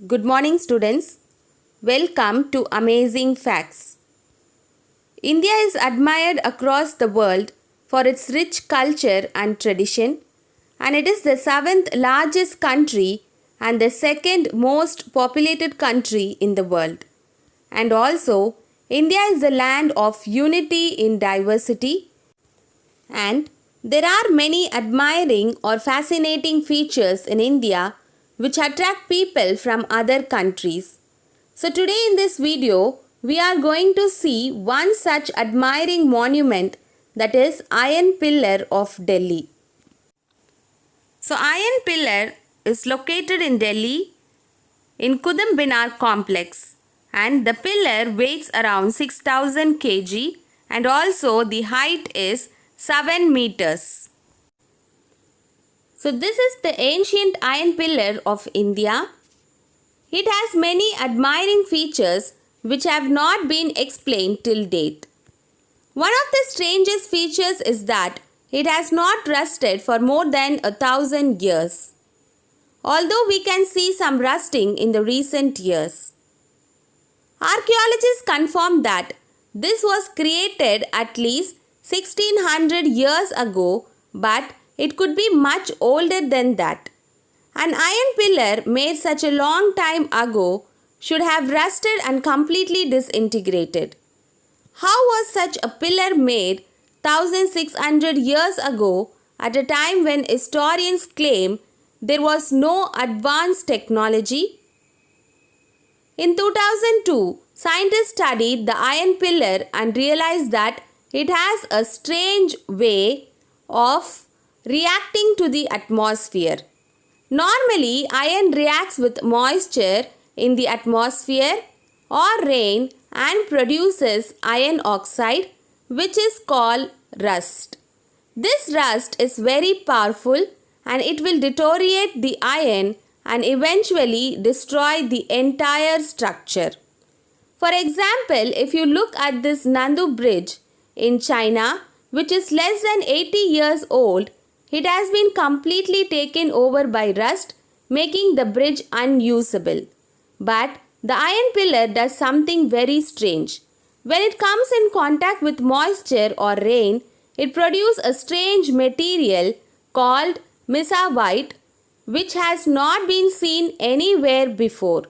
Good morning, students. Welcome to Amazing Facts. India is admired across the world for its rich culture and tradition, and it is the seventh largest country and the second most populated country in the world. And also, India is the land of unity in diversity, and there are many admiring or fascinating features in India which attract people from other countries. So today in this video, we are going to see one such admiring monument, that is Iron Pillar of Delhi. So Iron Pillar is located in Delhi in Qutub Minar complex, and the pillar weighs around 6000 kg and also the height is 7 meters. So this is the ancient iron pillar of India. It has many admiring features which have not been explained till date. One of the strangest features is that it has not rusted for more than 1000 years, although we can see some rusting in the recent years. Archaeologists confirm that this was created at least 1600 years ago, but it could be much older than that. An iron pillar made such a long time ago should have rusted and completely disintegrated. How was such a pillar made 1600 years ago at a time when historians claim there was no advanced technology? In 2002, scientists studied the iron pillar and realized that it has a strange way of reacting to the atmosphere. Normally, iron reacts with moisture in the atmosphere or rain and produces iron oxide, which is called rust. This rust is very powerful and it will deteriorate the iron and eventually destroy the entire structure. For example, if you look at this Nandu Bridge in China, which is less than 80 years old, it has been completely taken over by rust, making the bridge unusable. But the iron pillar does something very strange. When it comes in contact with moisture or rain, it produces a strange material called mesavite, which has not been seen anywhere before.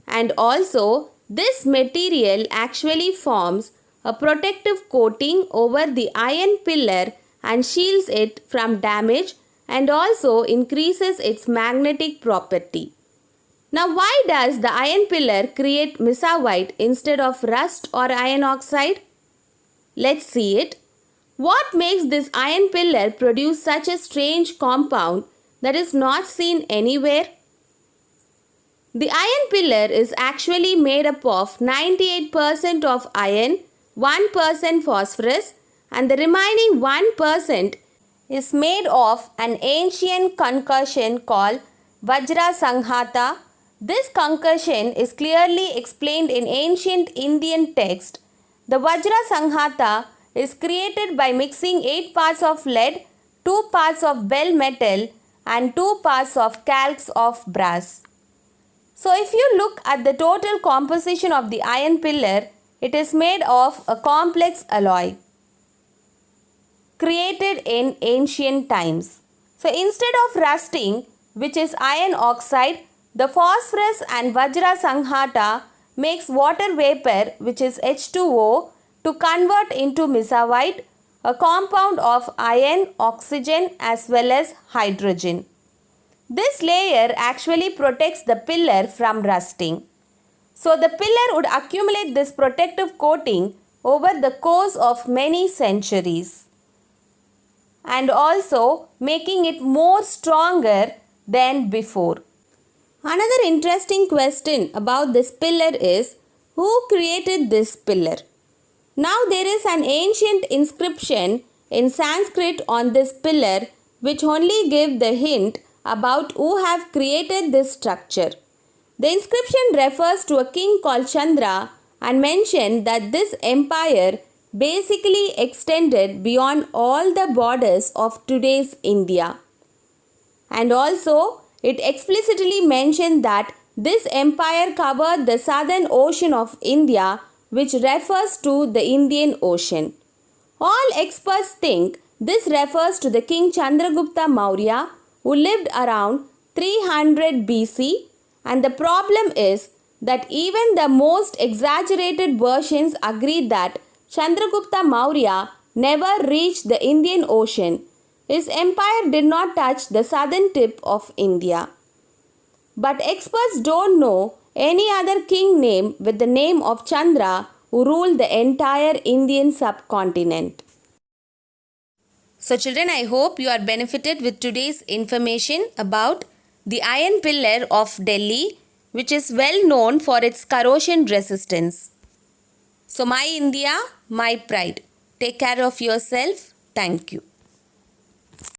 And also, this material actually forms a protective coating over the iron pillar and shields it from damage and also increases its magnetic property. Now, why does the iron pillar create mesavite instead of rust or iron oxide? Let's see it. What makes this iron pillar produce such a strange compound that is not seen anywhere? The iron pillar is actually made up of 98% of iron, 1% phosphorus, and the remaining 1% is made of an ancient concussion called Vajra Sanghata. This concussion is clearly explained in ancient Indian text. The Vajra Sanghata is created by mixing 8 parts of lead, 2 parts of bell metal, and 2 parts of calx of brass. So if you look at the total composition of the iron pillar, it is made of a complex alloy created in ancient times. So instead of rusting, which is iron oxide, the phosphorus and Vajra Sanghata makes water vapor, which is H2O, to convert into mesavite, a compound of iron, oxygen as well as hydrogen. This layer actually protects the pillar from rusting. So the pillar would accumulate this protective coating over the course of many centuries, and also making it more stronger than before. Another interesting question about this pillar is, who created this pillar? Now there is an ancient inscription in Sanskrit on this pillar which only gives the hint about who have created this structure. The inscription refers to a king called Chandra and mentioned that this empire basically extended beyond all the borders of today's India. And also, it explicitly mentioned that This empire covered the southern ocean of India, which refers to the Indian Ocean. All experts think this refers to the King Chandragupta Maurya, who lived around 300 BC, and the problem is that even the most exaggerated versions agree that Chandragupta Maurya never reached the Indian Ocean. His empire did not touch the southern tip of India. But experts don't know any other king name with the name of Chandra who ruled the entire Indian subcontinent. So children, I hope you are benefited with today's information about the Iron Pillar of Delhi, which is well known for its corrosion resistance. So my India, my pride. Take care of yourself. Thank you.